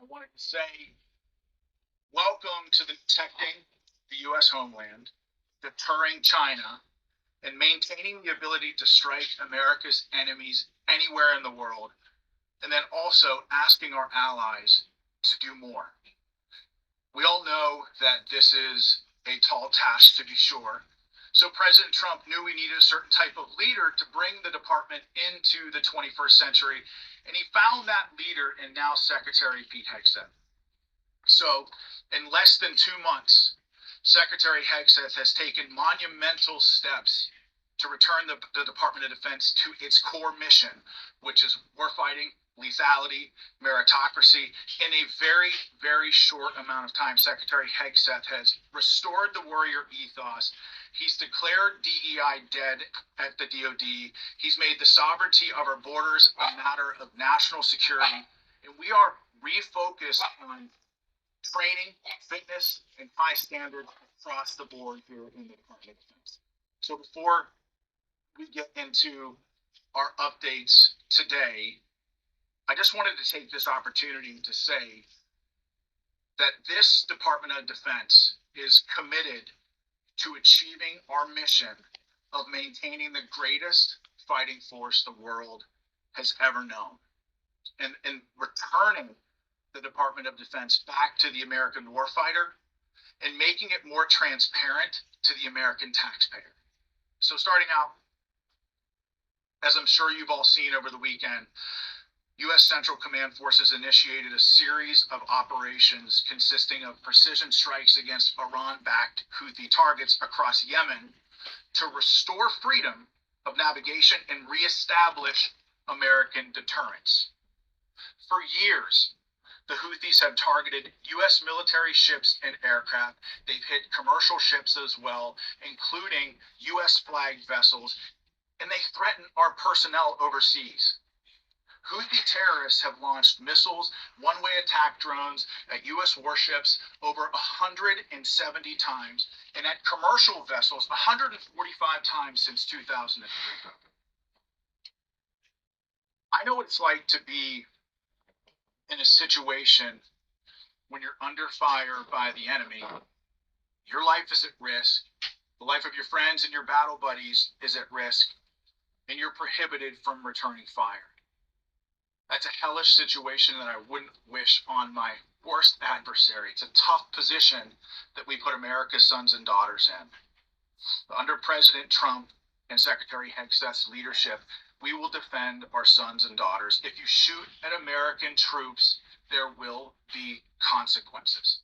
I wanted to say welcome to the protecting the U.S. homeland, deterring China, and maintaining the ability to strike America's enemies anywhere in the world, and then also asking our allies to do more. We all know that this is a tall task, to be sure. So President Trump knew we needed a certain type of leader to bring the department into the 21st century, and he found that leader in now Secretary Pete Hegseth. So in less than 2 months, Secretary Hegseth has taken monumental steps to return the Department of Defense to its core mission, which is warfighting, lethality, meritocracy. In a very, very short amount of time, Secretary Hegseth has restored the warrior ethos. He's declared DEI dead at the DoD. He's made the sovereignty of our borders a matter of national security. And we are refocused on training, fitness, and high standards across the board here in the Department of Defense. So before we get into our updates today, I just wanted to take this opportunity to say that this Department of Defense is committed to achieving our mission of maintaining the greatest fighting force the world has ever known, and returning the Department of Defense back to the American warfighter and making it more transparent to the American taxpayer. So starting out, as I'm sure you've all seen over the weekend, U.S. Central Command Forces initiated a series of operations consisting of precision strikes against Iran-backed Houthi targets across Yemen to restore freedom of navigation and reestablish American deterrence. For years, the Houthis have targeted U.S. military ships and aircraft. They've hit commercial ships as well, including U.S.-flagged vessels, and they threaten our personnel overseas. Houthi terrorists have launched missiles, one-way attack drones at U.S. warships over 170 times, and at commercial vessels 145 times since 2003. I know what it's like to be in a situation when you're under fire by the enemy. Your life is at risk, the life of your friends and your battle buddies is at risk, and you're prohibited from returning fire. That's a hellish situation that I wouldn't wish on my worst adversary. It's a tough position that we put America's sons and daughters in. Under President Trump and Secretary Hegseth's leadership, we will defend our sons and daughters. If you shoot at American troops, there will be consequences.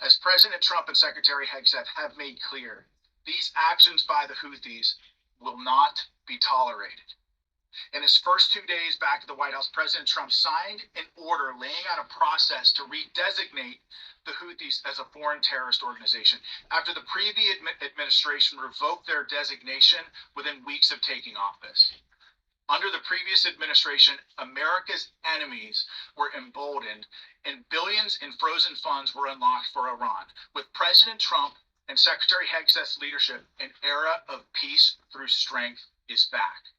As President Trump and Secretary Hegseth have made clear, these actions by the Houthis will not be tolerated. In his first 2 days back at the White House, President Trump signed an order laying out a process to redesignate the Houthis as a foreign terrorist organization after the previous administration revoked their designation within weeks of taking office. Under the previous administration, America's enemies were emboldened and billions in frozen funds were unlocked for Iran. With President Trump and Secretary Hegseth's leadership, an era of peace through strength is back.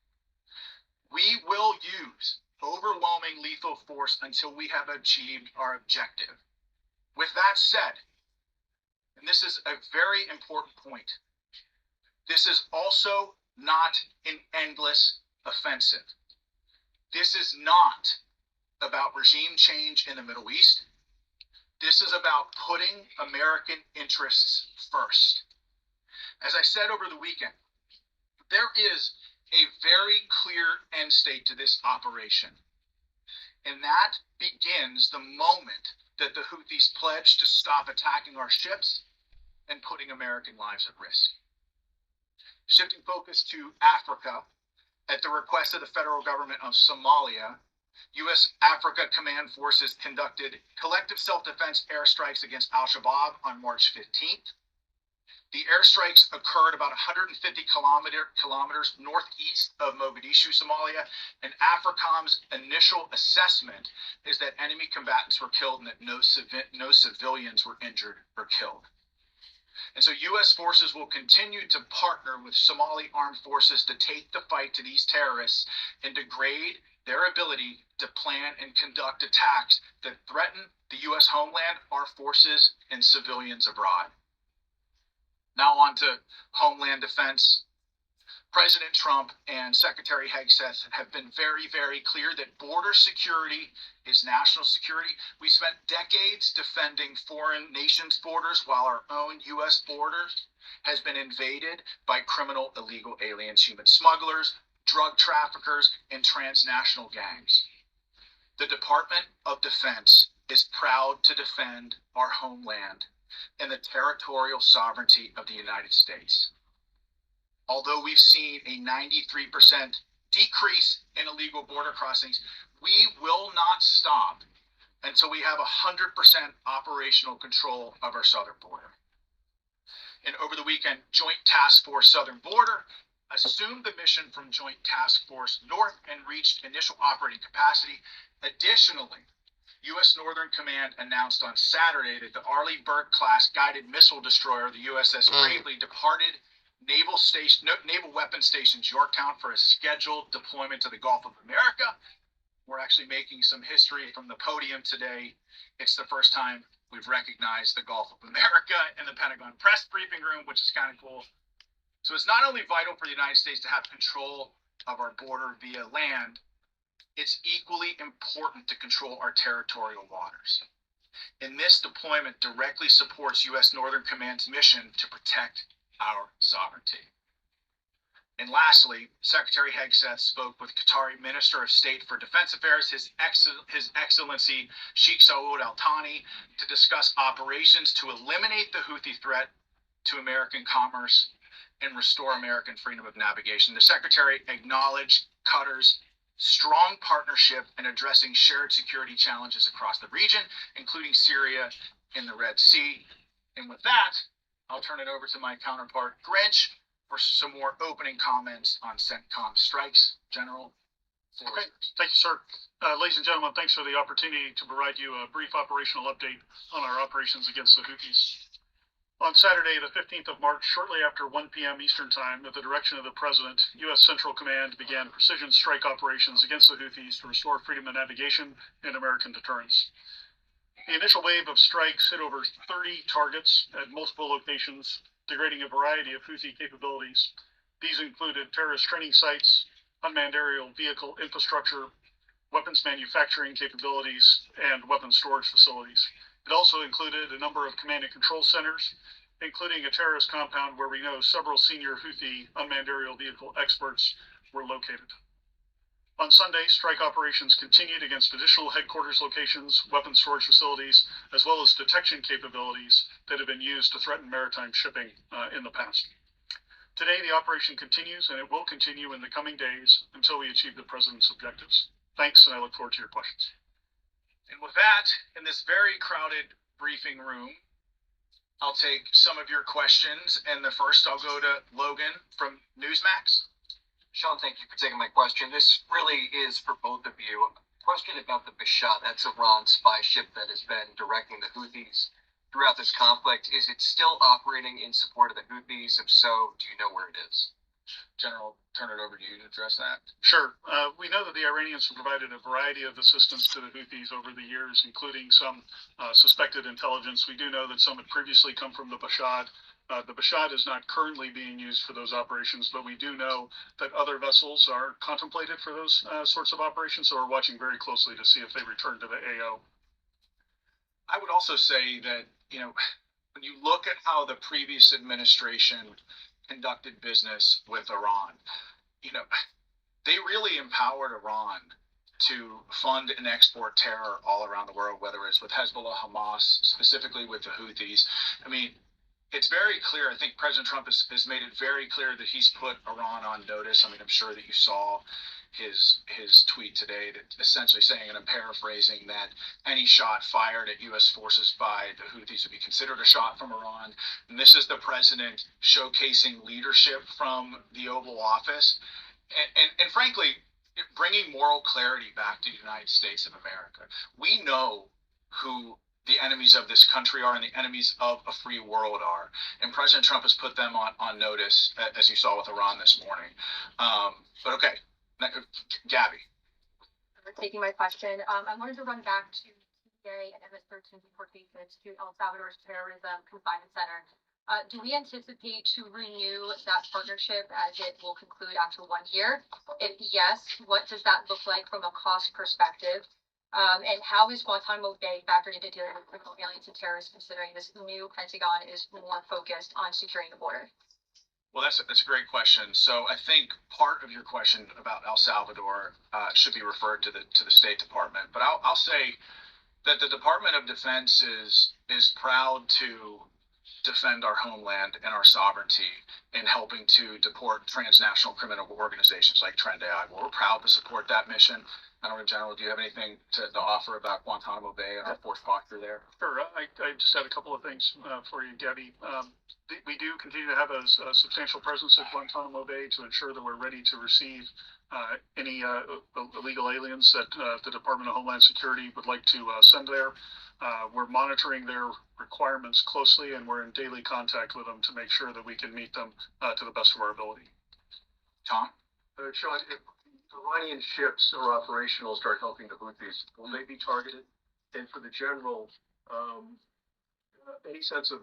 We will use overwhelming lethal force until we have achieved our objective. With that said, and this is a very important point, this is also not an endless offensive. This is not about regime change in the Middle East. This is about putting American interests first. As I said over the weekend, there is a very clear end state to this operation. And that begins the moment that the Houthis pledge to stop attacking our ships and putting American lives at risk. Shifting focus to Africa, at the request of the federal government of Somalia, U.S. Africa Command Forces conducted collective self-defense airstrikes against Al-Shabaab on March 15th. The airstrikes occurred about 150 kilometers northeast of Mogadishu, Somalia, and AFRICOM's initial assessment is that enemy combatants were killed and that no civilians were injured or killed. And so U.S. forces will continue to partner with Somali armed forces to take the fight to these terrorists and degrade their ability to plan and conduct attacks that threaten the U.S. homeland, our forces, and civilians abroad. Now on to Homeland Defense. President Trump and Secretary Hegseth have been very, very clear that border security is national security. We spent decades defending foreign nations' borders while our own U.S. borders has been invaded by criminal illegal aliens, human smugglers, drug traffickers, and transnational gangs. The Department of Defense is proud to defend our homeland and the territorial sovereignty of the United States. Although we've seen a 93% decrease in illegal border crossings, we will not stop until we have 100% operational control of our southern border. And over the weekend, Joint Task Force Southern Border assumed the mission from Joint Task Force North and reached initial operating capacity. Additionally, U.S. Northern Command announced on Saturday that the Arleigh Burke-class guided missile destroyer, the USS Gravely, departed Naval Weapons Stations Yorktown for a scheduled deployment to the Gulf of America. We're actually making some history from the podium today. It's the first time we've recognized the Gulf of America in the Pentagon press briefing room, which is kind of cool. So it's not only vital for the United States to have control of our border via land, it's equally important to control our territorial waters. And this deployment directly supports U.S. Northern Command's mission to protect our sovereignty. And lastly, Secretary Hegseth spoke with Qatari Minister of State for Defense Affairs, His Excellency Sheikh Saud Al Thani, to discuss operations to eliminate the Houthi threat to American commerce and restore American freedom of navigation. The Secretary acknowledged Qatar's strong partnership in addressing shared security challenges across the region, including Syria and the Red Sea. And with that, I'll turn it over to my counterpart, Grinch, for some more opening comments on CENTCOM strikes. General. Okay, thank you, sir. Ladies and gentlemen, thanks for the opportunity to provide you a brief operational update on our operations against the Houthis. On Saturday, the 15th of March, shortly after 1 p.m. Eastern Time, at the direction of the President, U.S. Central Command began precision strike operations against the Houthis to restore freedom of navigation and American deterrence. The initial wave of strikes hit over 30 targets at multiple locations, degrading a variety of Houthi capabilities. These included terrorist training sites, unmanned aerial vehicle infrastructure, weapons manufacturing capabilities, and weapons storage facilities. It also included a number of command and control centers, including a terrorist compound where we know several senior Houthi unmanned aerial vehicle experts were located. On Sunday, strike operations continued against additional headquarters locations, weapons storage facilities, as well as detection capabilities that have been used to threaten maritime shipping in the past. Today, the operation continues, and it will continue in the coming days until we achieve the President's objectives. Thanks, and I look forward to your questions. And with that, in this very crowded briefing room, I'll take some of your questions, and the first I'll go to Logan from Newsmax. Sean, thank you for taking my question. This really is for both of you. Question about the Bashat, that's Iran's spy ship that has been directing the Houthis throughout this conflict. Is it still operating in support of the Houthis? If so, do you know where it is? General, turn it over to you to address that. Sure. We know that the Iranians have provided a variety of assistance to the Houthis over the years, including some suspected intelligence. We do know that some had previously come from the Bashat. The Bashat is not currently being used for those operations, but we do know that other vessels are contemplated for those sorts of operations, so we're watching very closely to see if they return to the AO. I would also say that, when you look at how the previous administration conducted business with Iran, they really empowered Iran to fund and export terror all around the world, whether it's with Hezbollah, Hamas, specifically with the Houthis. It's very clear. I think President Trump has made it very clear that he's put Iran on notice. I'm sure that you saw his tweet today, that essentially saying, and I'm paraphrasing, that any shot fired at U.S. forces by the Houthis would be considered a shot from Iran. And this is the president showcasing leadership from the Oval Office, and frankly, bringing moral clarity back to the United States of America. We know who the enemies of this country are and the enemies of a free world are. And President Trump has put them on notice, as you saw with Iran this morning. But okay, Gabby. for taking my question. I wanted to run back to TPA and MS-13 deportations to El Salvador's terrorism confinement center. Do we anticipate to renew that partnership as it will conclude after 1 year? If yes, what does that look like from a cost perspective? And how is Guantanamo Bay factored into dealing with criminal aliens and terrorists, considering this new Pentagon is more focused on securing the border? Well, that's a great question. So I think part of your question about El Salvador should be referred to the State Department. But I'll say that the Department of Defense is proud to defend our homeland and our sovereignty in helping to deport transnational criminal organizations like Trend AI. We're proud to support that mission. I don't know, General, do you have anything to offer about Guantanamo Bay and our fourth posture there? Sure. I just had a couple of things for you, Gabby. We do continue to have a substantial presence at Guantanamo Bay to ensure that we're ready to receive any illegal aliens that the Department of Homeland Security would like to send there. We're monitoring their requirements closely, and we're in daily contact with them to make sure that we can meet them to the best of our ability. Tom? Sean, if Iranian ships are operational, start helping the Houthis, will they be targeted? And for the general, any sense of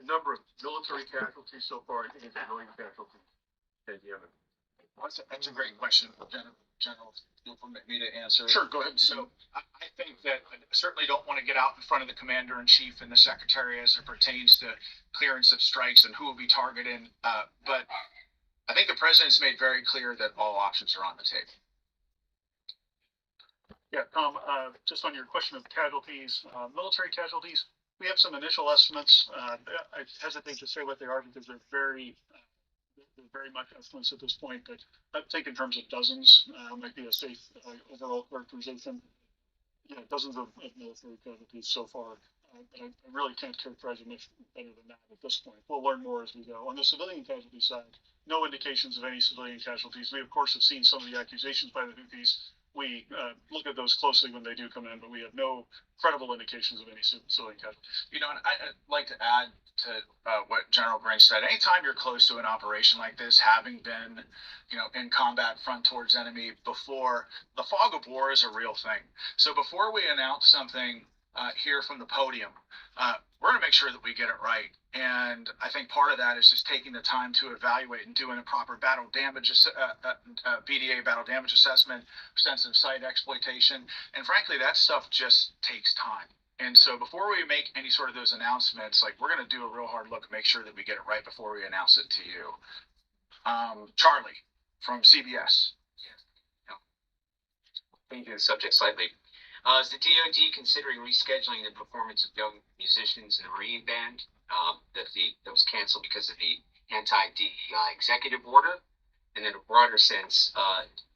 number of military casualties so far and civilian casualties in Yemen? That's a great question, General. You'll permit me to answer. Sure, go ahead. So I think that I certainly don't want to get out in front of the Commander-in-Chief and the Secretary as it pertains to clearance of strikes and who will be targeted. But I think the President's made very clear that all options are on the table. Yeah, Tom, just on your question of casualties, military casualties, we have some initial estimates. I hesitate to say what they are because they're very much estimates at this point, but I think in terms of dozens might be a safe overall characterization. Yeah, dozens of military casualties so far. But I really can't characterize it much better than that at this point. We'll learn more as we go. On the civilian casualty side, no indications of any civilian casualties. We, of course, have seen some of the accusations by the Houthis. We look at those closely when they do come in, but we have no credible indications of any civilian casualties. You know, and I'd like to add to what General Green said. Anytime you're close to an operation like this, having been, in combat front towards enemy before, the fog of war is a real thing. So before we announce something here from the podium, we're going to make sure that we get it right. And I think part of that is just taking the time to evaluate and doing a proper battle damage, BDA battle damage assessment, sensitive site exploitation. And frankly, that stuff just takes time. And so before we make any sort of those announcements, we're going to do a real hard look and make sure that we get it right before we announce it to you. Charlie from CBS. Changing the subject slightly. Is the DoD considering rescheduling the performance of young musicians in the Marine Band that was canceled because of the anti-DEI executive order? And in a broader sense,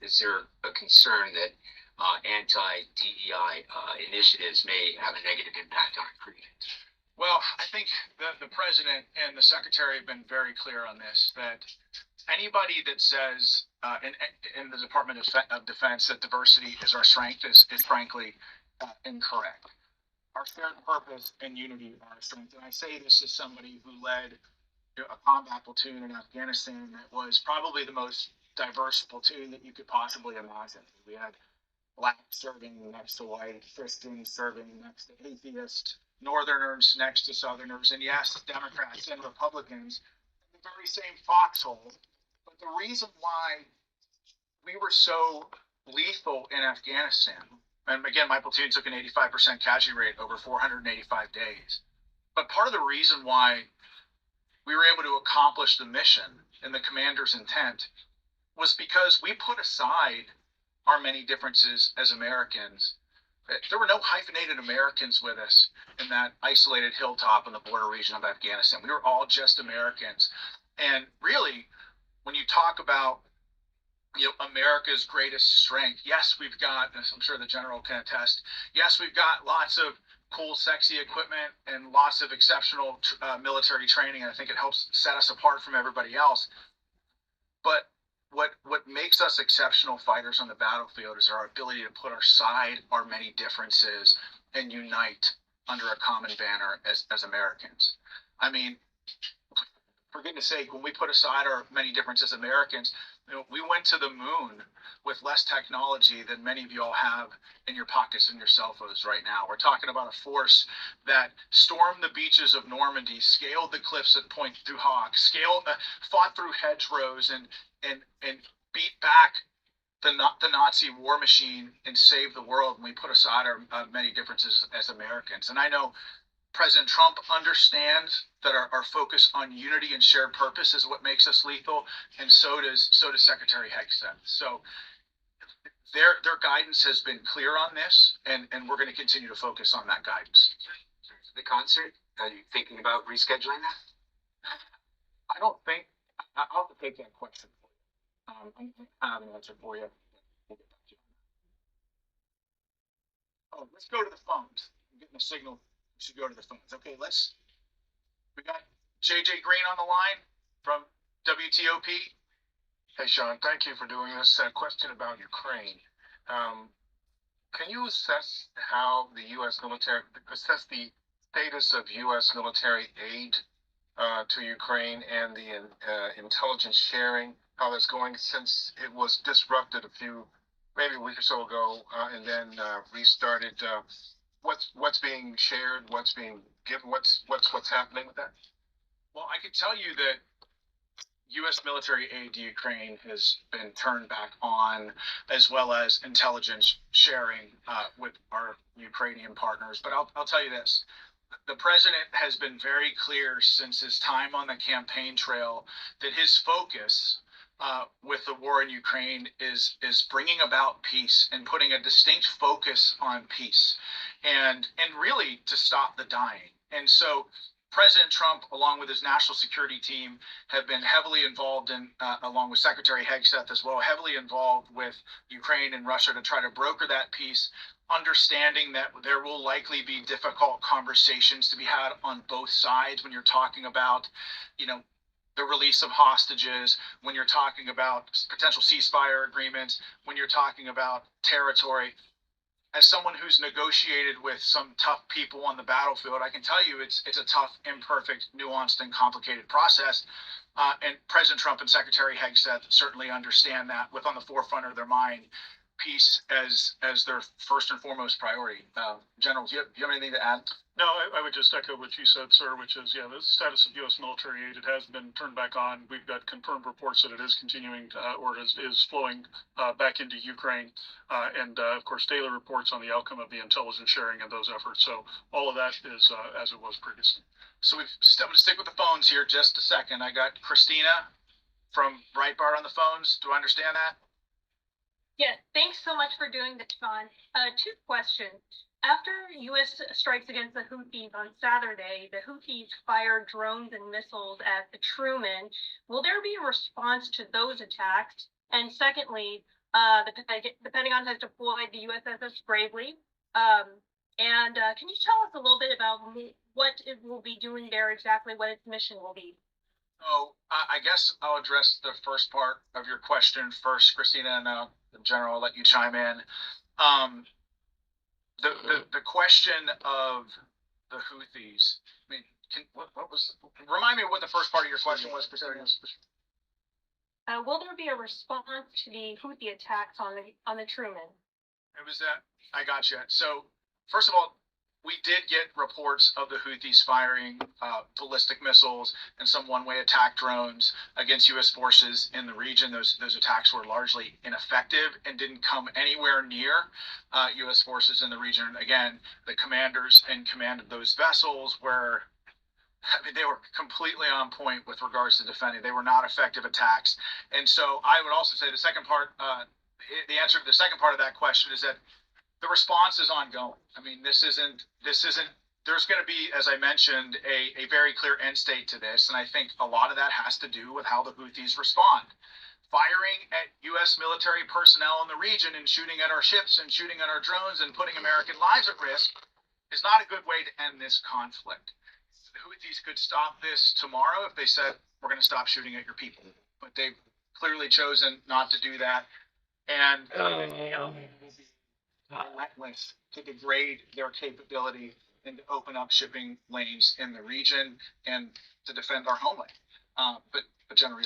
is there a concern that anti-DEI initiatives may have a negative impact on recruitment? Well, I think the President and the Secretary have been very clear on this, that anybody that says in the Department of Defense that diversity is our strength is frankly incorrect. Our shared purpose and unity are our strength. And I say this as somebody who led a combat platoon in Afghanistan that was probably the most diverse platoon that you could possibly imagine. We had blacks serving next to white, Christians serving next to atheists, Northerners next to Southerners, and yes, Democrats and Republicans in the very same foxhole. But the reason why we were so lethal in Afghanistan, and again, my platoon took an 85% casualty rate over 485 days. But part of the reason why we were able to accomplish the mission and the commander's intent was because we put aside our many differences as Americans. There were no hyphenated Americans with us in that isolated hilltop in the border region of Afghanistan. We were all just Americans. And really, when you talk about America's greatest strength, yes, we've got, as I'm sure the general can attest, yes, we've got lots of cool, sexy equipment and lots of exceptional military training. And I think it helps set us apart from everybody else. But what makes us exceptional fighters on the battlefield is our ability to put aside our many differences and unite under a common banner as Americans. I mean, for goodness sake, when we put aside our many differences as Americans, We went to the moon with less technology than many of you all have in your pockets and your cell phones right now. We're talking about a force that stormed the beaches of Normandy, scaled the cliffs at Point du Hoc, fought through hedgerows, and beat back the Nazi war machine and saved the world. And we put aside our many differences as Americans. And I know President Trump understands that our focus on unity and shared purpose is what makes us lethal, and so does Secretary Hegseth. So their guidance has been clear on this, and we're going to continue to focus on that guidance. The concert, are you thinking about rescheduling that? I don't think I'll have to take that question for you. I have an answer for you. We'll get back to you. Oh, let's go to the phones. I'm getting a signal. We should go to the phones. Okay, we got JJ Green on the line from WTOP. Hey, Sean, thank you for doing this. Question about Ukraine. Can you assess how the U.S. military, assess the status of U.S. military aid to Ukraine and the intelligence sharing, how that's going since it was disrupted maybe a week or so ago, and then restarted? What's being shared? What's being given? What's happening with that? Well, I can tell you that U.S. military aid to Ukraine has been turned back on, as well as intelligence sharing with our Ukrainian partners. But I'll tell you this. The president has been very clear since his time on the campaign trail that his focus with the war in Ukraine is bringing about peace and putting a distinct focus on peace and really to stop the dying. And so President Trump, along with his national security team, have been heavily involved in, along with Secretary Hegseth as well, heavily involved with Ukraine and Russia to try to broker that peace, understanding that there will likely be difficult conversations to be had on both sides when you're talking about, the release of hostages, when you're talking about potential ceasefire agreements, when you're talking about territory. As someone who's negotiated with some tough people on the battlefield, I can tell you it's a tough, imperfect, nuanced, and complicated process. And President Trump and Secretary Hegseth certainly understand that, with on the forefront of their mind peace as their first and foremost priority. General, do you have anything to add? No, I would just echo what you said, sir, which is, the status of U.S. military aid, it has been turned back on. We've got confirmed reports that it is continuing or is flowing back into Ukraine. And of course, daily reports on the outcome of the intelligence sharing and those efforts. So all of that is as it was previously. So I'm going to stick with the phones here just a second. I got Christina from Breitbart on the phones. Do I understand that? Yes, thanks so much for doing this, Sean. Two questions. After U.S. strikes against the Houthis on Saturday, the Houthis fired drones and missiles at the Truman. Will there be a response to those attacks? And secondly, the Pentagon has deployed the USS Bravely. And can you tell us a little bit about what it will be doing there exactly, what its mission will be? Oh, I guess I'll address the first part of your question first, Christina, and General, I'll let you chime in. The question of the Houthis. I mean, remind me of what the first part of your question was, Christina. Will there be a response to the Houthi attacks on the Truman? It was that I got you. So first of all, we did get reports of the Houthis firing ballistic missiles and some one-way attack drones against U.S. forces in the region. Those attacks were largely ineffective and didn't come anywhere near U.S. forces in the region. Again, the commanders in command of those vessels they were completely on point with regards to defending. They were not effective attacks. And so I would also say the answer to the second part of that question is that the response is ongoing. I mean, this isn't, there's going to be, as I mentioned, a very clear end state to this. And I think a lot of that has to do with how the Houthis respond. Firing at U.S. military personnel in the region and shooting at our ships and shooting at our drones and putting American lives at risk is not a good way to end this conflict. The Houthis could stop this tomorrow if they said, we're going to stop shooting at your people. But they've clearly chosen not to do that. And relentless to degrade their capability and to open up shipping lanes in the region and to defend our homeland. But General,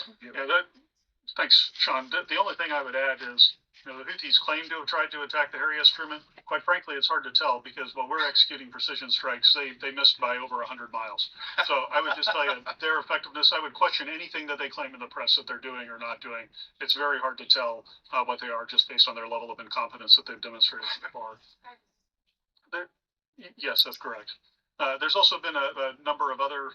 Thanks, Sean. The only thing I would add is, the Houthis claim to have tried to attack the Harry S. Truman. Quite frankly, it's hard to tell because while we're executing precision strikes, they missed by over 100 miles. So I would just tell you their effectiveness. I would question anything that they claim in the press that they're doing or not doing. It's very hard to tell what they are just based on their level of incompetence that they've demonstrated so far. Yes, that's correct. There's also been a number of other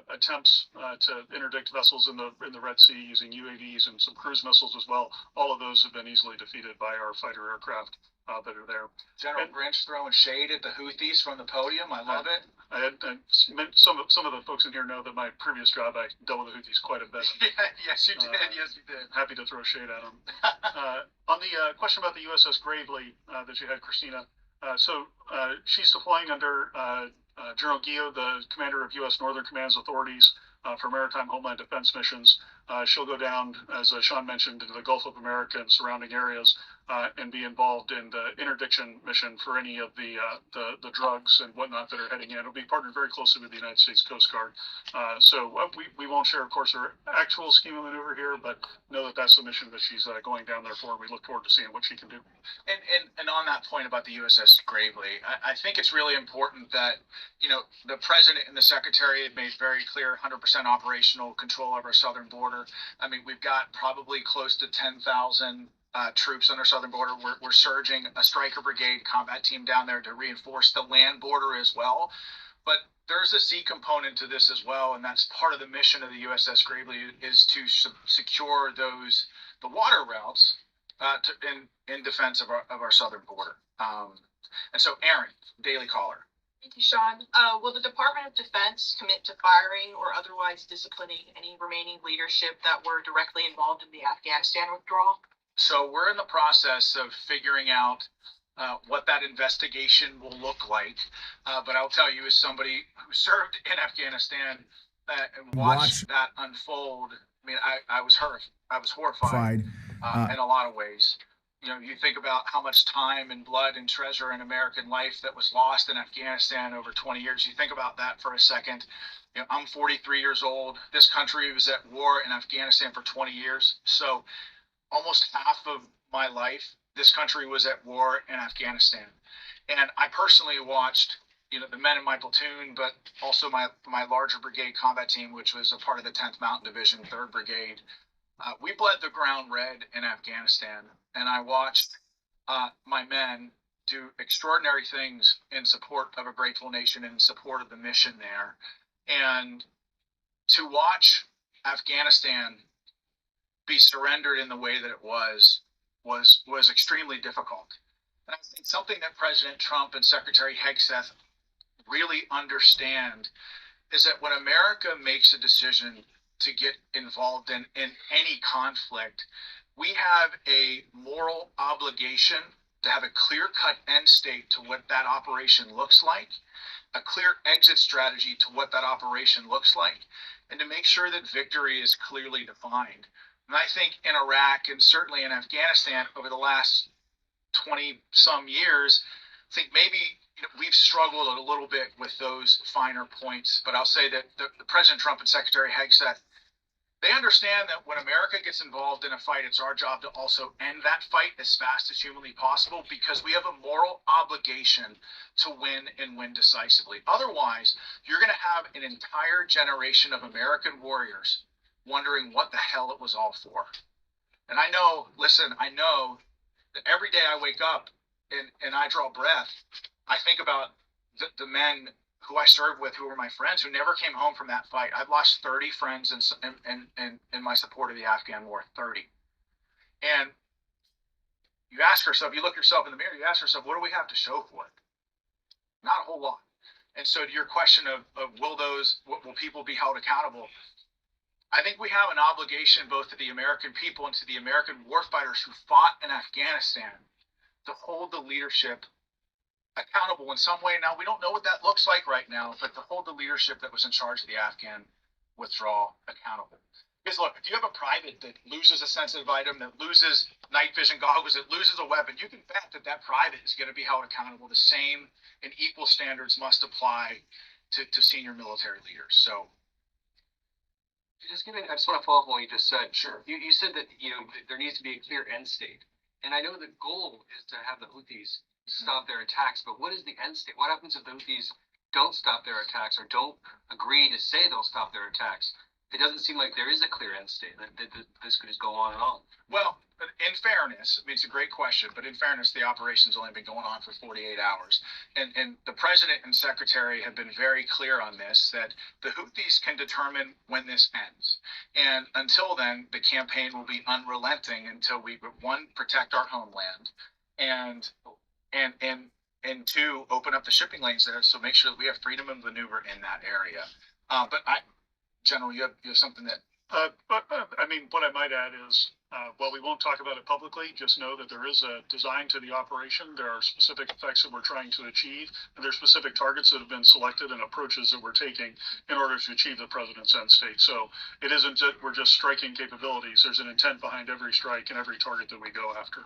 attempts to interdict vessels in the Red Sea using UAVs and some cruise missiles as well. All of those have been easily defeated by our fighter aircraft that are there. General Grinch throwing shade at the Houthis from the podium. I love it. Some of the folks in here know that my previous job I dealt with the Houthis quite a bit. Yes, you did. Yes, you did. Happy to throw shade at them. On the question about the USS Gravely that you had, Christina. She's deploying under General Guillot, the commander of U.S. Northern Command's authorities for maritime homeland defense missions. She'll go down, as Sean mentioned, into the Gulf of America and surrounding areas and be involved in the interdiction mission for any of the drugs and whatnot that are heading in. It'll be partnered very closely with the United States Coast Guard. We won't share, of course, her actual scheme of maneuver here, but know that that's the mission that she's going down there for. We look forward to seeing what she can do. And on that point about the USS Gravely, I think it's really important that, the president and the secretary had made very clear 100% operational control of our southern border. I mean, we've got probably close to 10,000 troops on our southern border. We're surging a Stryker brigade combat team down there to reinforce the land border as well. But there's a sea component to this as well, and that's part of the mission of the USS Gravely is to secure the water routes in defense of our southern border. And so, Aaron, Daily Caller. Thank you, Sean. Will the Department of Defense commit to firing or otherwise disciplining any remaining leadership that were directly involved in the Afghanistan withdrawal? So we're in the process of figuring out what that investigation will look like. But I'll tell you, as somebody who served in Afghanistan and watched that unfold, I mean, I was horrified in a lot of ways. You think about how much time and blood and treasure and American life that was lost in Afghanistan over 20 years. You think about that for a second. I'm 43 years old. This country was at war in Afghanistan for 20 years. So almost half of my life, this country was at war in Afghanistan. And I personally watched, the men in my platoon, but also my larger brigade combat team, which was a part of the 10th Mountain Division, 3rd Brigade. We bled the ground red in Afghanistan, and I watched my men do extraordinary things in support of a grateful nation and in support of the mission there. And to watch Afghanistan be surrendered in the way that it was extremely difficult. And I think something that President Trump and Secretary Hegseth really understand is that when America makes a decision to get involved in any conflict, we have a moral obligation to have a clear-cut end state to what that operation looks like, a clear exit strategy to what that operation looks like, and to make sure that victory is clearly defined. And I think in Iraq and certainly in Afghanistan over the last 20-some years, I think maybe we've struggled a little bit with those finer points. But I'll say that the President Trump and Secretary Hegseth, they understand that when America gets involved in a fight, it's our job to also end that fight as fast as humanly possible because we have a moral obligation to win and win decisively. Otherwise, you're going to have an entire generation of American warriors wondering what the hell it was all for. And I know that every day I wake up and I draw breath, I think about the men who I served with, who were my friends, who never came home from that fight. I've lost 30 friends in my support of the Afghan war, 30. And you look yourself in the mirror, you ask yourself, what do we have to show for it? Not a whole lot. And so to your question of will people be held accountable? I think we have an obligation both to the American people and to the American warfighters who fought in Afghanistan to hold the leadership accountable in some way. Now, we don't know what that looks like right now, but to hold the leadership that was in charge of the Afghan withdrawal accountable. Because look, if you have a private that loses a sensitive item, that loses night vision goggles, that loses a weapon, you can bet that private is going to be held accountable. The same and equal standards must apply to senior military leaders. So I just want to follow up on what you just said. Sure. You said that, there needs to be a clear end state. And I know the goal is to have the Houthis stop their attacks, but what is the end state? What happens if the Houthis don't stop their attacks or don't agree to say they'll stop their attacks? It doesn't seem like there is a clear end state. That this could just go on and on. Well, in fairness, I mean, it's a great question, but in fairness, the operation's only been going on for 48 hours. And the president and secretary have been very clear on this, that the Houthis can determine when this ends. And until then, the campaign will be unrelenting until we, one, protect our homeland, and two, open up the shipping lanes there, so make sure that we have freedom of maneuver in that area. But General, you have something that. I mean, what I might add is, while we won't talk about it publicly, just know that there is a design to the operation. There are specific effects that we're trying to achieve, and there are specific targets that have been selected and approaches that we're taking in order to achieve the president's end state. So it isn't that we're just striking capabilities. There's an intent behind every strike and every target that we go after.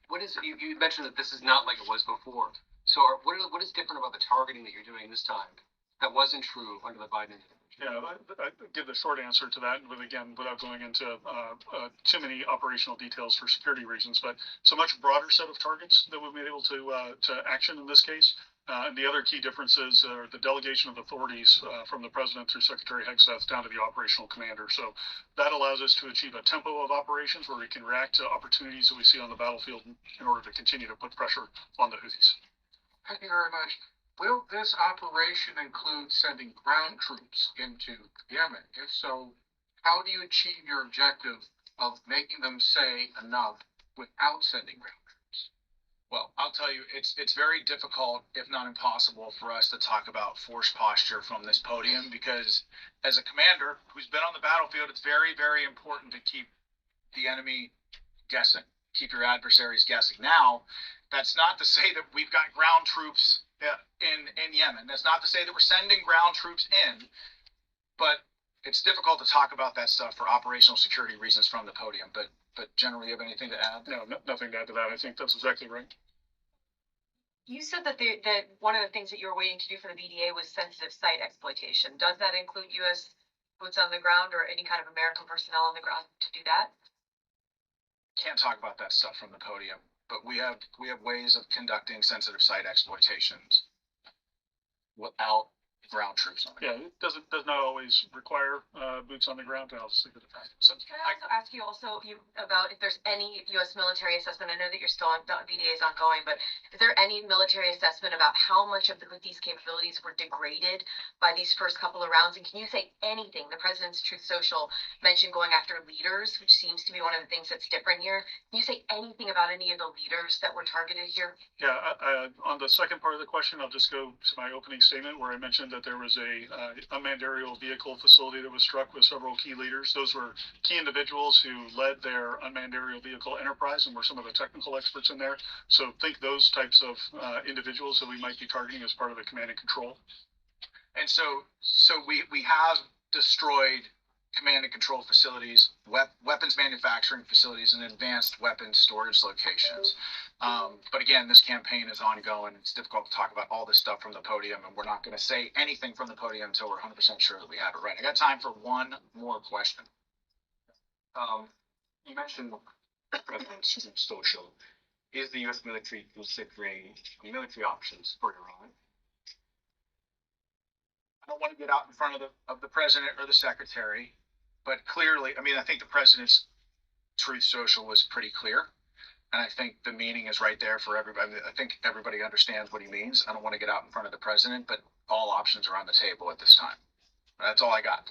What is you mentioned that this is not like it was before. So what is different about the targeting that you're doing this time that wasn't true under the Biden administration? Yeah, I give the short answer to that, but again, without going into too many operational details for security reasons. But it's a much broader set of targets that we've been able to action in this case. And the other key differences are the delegation of authorities from the president through Secretary Hegseth down to the operational commander. So that allows us to achieve a tempo of operations where we can react to opportunities that we see on the battlefield in order to continue to put pressure on the Houthis. Thank you very much. Will this operation include sending ground troops into Yemen? If so, how do you achieve your objective of making them say enough without sending ground troops? Well, I'll tell you, it's very difficult, if not impossible, for us to talk about force posture from this podium, because as a commander who's been on the battlefield, it's very, very important to keep the enemy guessing, keep your adversaries guessing. Now, that's not to say that we've got ground troops in Yemen. That's not to say that we're sending ground troops in, but it's difficult to talk about that stuff for operational security reasons from the podium. But generally, you have anything to add? No, nothing to add to that. I think that's exactly right. You said that one of the things that you were waiting to do for the BDA was sensitive site exploitation. Does that include U.S. boots on the ground or any kind of American personnel on the ground to do that? Can't talk about that stuff from the podium, but we have ways of conducting sensitive site exploitations without ground troops on it. Yeah, it does not always require boots on the ground to help sleep at the time. So Can I also ask you about if there's any U.S. military assessment? I know that you're still on, the BDA is ongoing, but is there any military assessment about how much of the Houthis' capabilities were degraded by these first couple of rounds? And can you say anything? The president's Truth Social mentioned going after leaders, which seems to be one of the things that's different here. Can you say anything about any of the leaders that were targeted here? Yeah, on the second part of the question, I'll just go to my opening statement where I mentioned that there was a unmanned aerial vehicle facility that was struck with several key leaders. Those were key individuals who led their unmanned aerial vehicle enterprise and were some of the technical experts in there. So think those types of individuals that we might be targeting as part of the command and control. And so we have destroyed command and control facilities, weapons manufacturing facilities, and advanced weapons storage locations. But again, this campaign is ongoing. It's difficult to talk about all this stuff from the podium, and we're not going to say anything from the podium until we're 100% sure that we have it right. I got time for one more question. You mentioned President's Truth Social. Is the U.S. military considering military options for Iran? I don't want to get out in front of the president or the secretary, but clearly, I mean, I think the president's Truth Social was pretty clear. And I think the meaning is right there for everybody. I think everybody understands what he means. I don't want to get out in front of the president, but all options are on the table at this time. That's all I got.